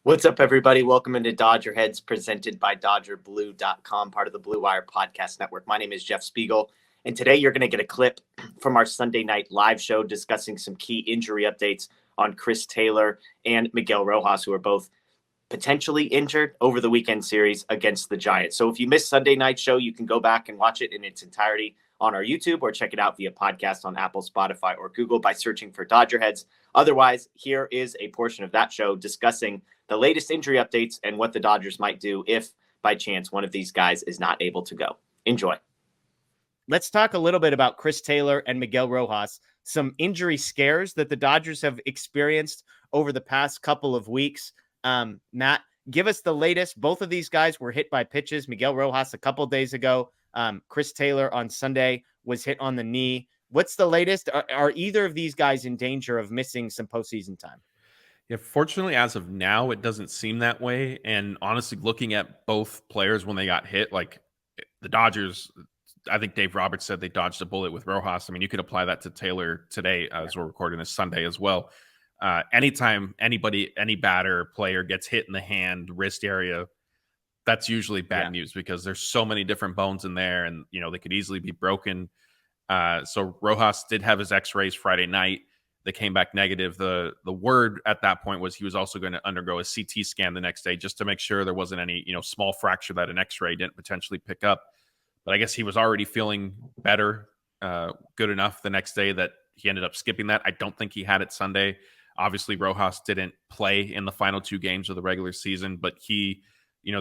What's up, everybody? Welcome into DodgerHeads, presented by DodgerBlue.com, part of the Blue Wire Podcast Network. My name is Jeff Spiegel, and today you're going to get a clip from our Sunday night live show discussing some key injury updates on Chris Taylor and Miguel Rojas, who are both potentially injured over the weekend series against the Giants. So if you missed Sunday night show, you can go back and watch it in its entirety on our YouTube or check it out via podcast on Apple, Spotify, or Google by searching for DodgerHeads. Otherwise, here is a portion of that show discussing the latest injury updates and what the Dodgers might do if, by chance, one of these guys is not able to go. Enjoy. Let's talk a little bit about Chris Taylor and Miguel Rojas, some injury scares that the Dodgers have experienced over the past couple of weeks. Matt, give us the latest. Both of these guys were hit by pitches. Miguel Rojas a couple days ago. Chris Taylor on Sunday was hit on the knee. What's the latest? Are either of these guys in danger of missing some postseason time? Yeah, fortunately, as of now, it doesn't seem that way. And honestly, looking at both players when they got hit, like the Dodgers, I think Dave Roberts said they dodged a bullet with Rojas. I mean, you could apply that to Taylor today as we're recording this Sunday as well. Anytime any batter player gets hit in the hand, wrist area, that's usually bad news because there's so many different bones in there and, they could easily be broken. So Rojas did have his x-rays Friday night. They came back negative. The word at that point was he was also going to undergo a CT scan the next day just to make sure there wasn't any, small fracture that an x-ray didn't potentially pick up. But I guess he was already feeling better, good enough the next day that he ended up skipping that. I don't think he had it Sunday. Obviously, Rojas didn't play in the final two games of the regular season, but the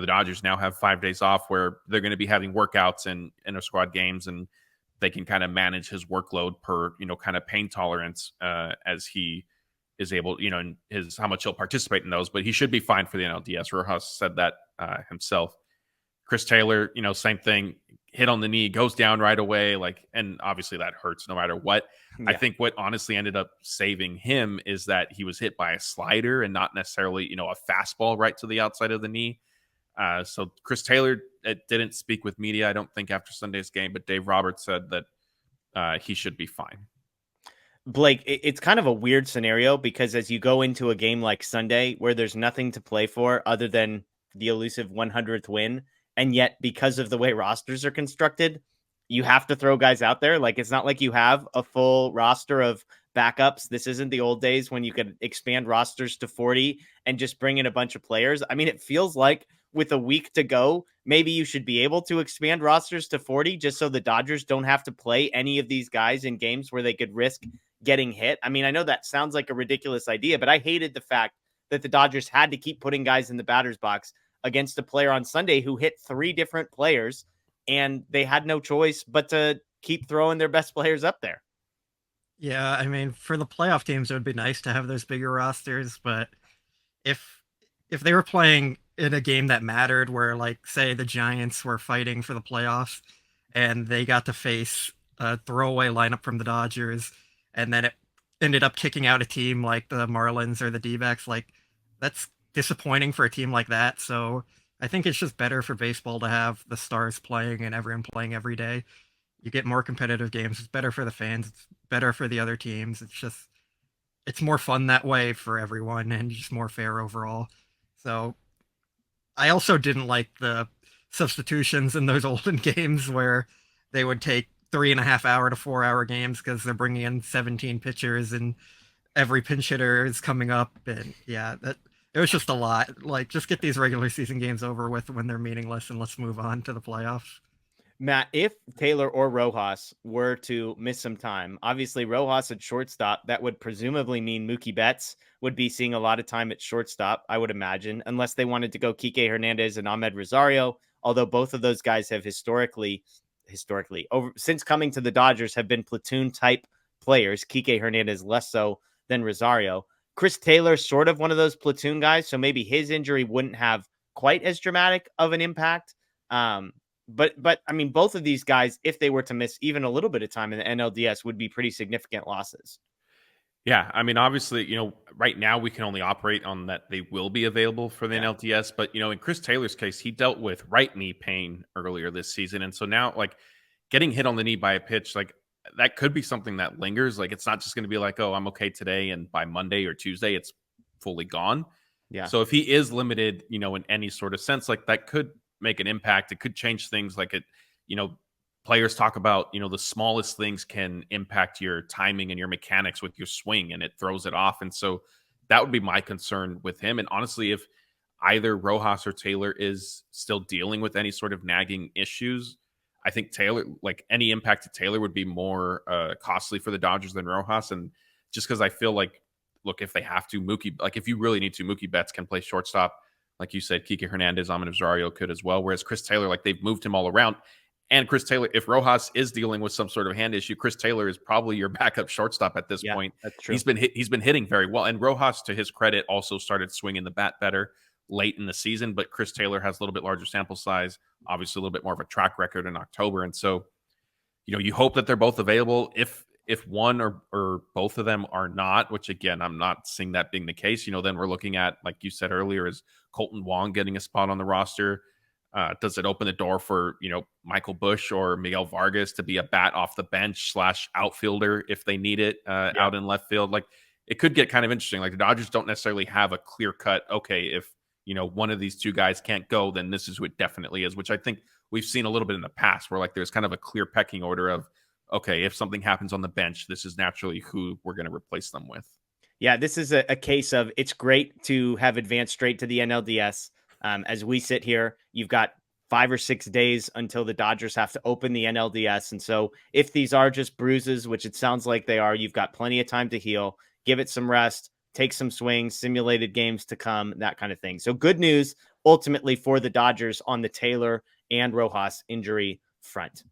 Dodgers now have 5 days off where they're going to be having workouts and inter-squad games, and they can kind of manage his workload per, kind of pain tolerance as he is able, and how much he'll participate in those. But he should be fine for the NLDS. Rojas said that himself. Chris Taylor, same thing. Hit on the knee, goes down right away. And obviously that hurts no matter what. Yeah. I think what honestly ended up saving him is that he was hit by a slider and not necessarily, a fastball right to the outside of the knee. So Chris Taylor didn't speak with media, I don't think, after Sunday's game, but Dave Roberts said that he should be fine. Blake, it's kind of a weird scenario because as you go into a game like Sunday where there's nothing to play for other than the elusive 100th win, and yet because of the way rosters are constructed, you have to throw guys out there. It's not like you have a full roster of backups. This isn't the old days when you could expand rosters to 40 and just bring in a bunch of players. I mean, it feels like with a week to go, maybe you should be able to expand rosters to 40 just so the Dodgers don't have to play any of these guys in games where they could risk getting hit. I mean, I know that sounds like a ridiculous idea, but I hated the fact that the Dodgers had to keep putting guys in the batter's box against a player on Sunday who hit 3 different players, and they had no choice but to keep throwing their best players up there. Yeah, I mean, for the playoff teams, it would be nice to have those bigger rosters, but if they were playing in a game that mattered where, say, the Giants were fighting for the playoffs and they got to face a throwaway lineup from the Dodgers, and then it ended up kicking out a team like the Marlins or the D-backs, that's disappointing for a team like that. So I think it's just better for baseball to have the stars playing and everyone playing every day. You get more competitive games. It's better for the fans. It's better for the other teams. It's more fun that way for everyone and just more fair overall. So I also didn't like the substitutions in those olden games where they would take 3.5 hour to 4 hour games because they're bringing in 17 pitchers and every pinch hitter is coming up. And yeah, it was just a lot. Just get these regular season games over with when they're meaningless and let's move on to the playoffs. Matt, if Taylor or Rojas were to miss some time, obviously Rojas at shortstop, that would presumably mean Mookie Betts would be seeing a lot of time at shortstop, I would imagine, unless they wanted to go Kike Hernandez and Ahmed Rosario, although both of those guys have historically, since coming to the Dodgers, have been platoon type players. Kike Hernandez less so than Rosario. Chris Taylor, sort of one of those platoon guys, so maybe his injury wouldn't have quite as dramatic of an impact. But I mean, both of these guys, if they were to miss even a little bit of time in the NLDS, would be pretty significant losses. Yeah, I mean, obviously, right now we can only operate on that they will be available for the NLDS. But, in Chris Taylor's case, he dealt with right knee pain earlier this season. And so now, getting hit on the knee by a pitch, that could be something that lingers. It's not just going to be oh, I'm okay today, and by Monday or Tuesday, it's fully gone. Yeah. So if he is limited, in any sort of sense, like that could make an impact. It could change things. Like players talk about, the smallest things can impact your timing and your mechanics with your swing, and it throws it off. And so that would be my concern with him. And honestly, if either Rojas or Taylor is still dealing with any sort of nagging issues, I think Taylor, like any impact to Taylor would be more costly for the Dodgers than Rojas. And just because I feel like, look, if they have to, Mookie, like if you really need to, Mookie Betts can play shortstop. Like you said, Kike Hernandez, Amed Rosario could as well. Whereas Chris Taylor, like they've moved him all around. And Chris Taylor, if Rojas is dealing with some sort of hand issue, Chris Taylor is probably your backup shortstop at this point. That's true. He's been hitting very well. And Rojas, to his credit, also started swinging the bat better late in the season. But Chris Taylor has a little bit larger sample size, obviously a little bit more of a track record in October. And so, you hope that they're both available. If one or both of them are not, which again, I'm not seeing that being the case, then we're looking at, like you said earlier, is Colton Wong getting a spot on the roster? Does it open the door for, Michael Busch or Miguel Vargas to be a bat off the bench / outfielder if they need it out in left field? Like it could get kind of interesting. Like the Dodgers don't necessarily have a clear cut, okay, if, one of these two guys can't go, then this is who it definitely is, which I think we've seen a little bit in the past where like there's kind of a clear pecking order of, okay, if something happens on the bench, this is naturally who we're going to replace them with. Yeah, this is a case of it's great to have advanced straight to the NLDS. As we sit here, you've got 5 or 6 days until the Dodgers have to open the NLDS. And so if these are just bruises, which it sounds like they are, you've got plenty of time to heal, give it some rest, take some swings, simulated games to come, that kind of thing. So good news ultimately for the Dodgers on the Taylor and Rojas injury front.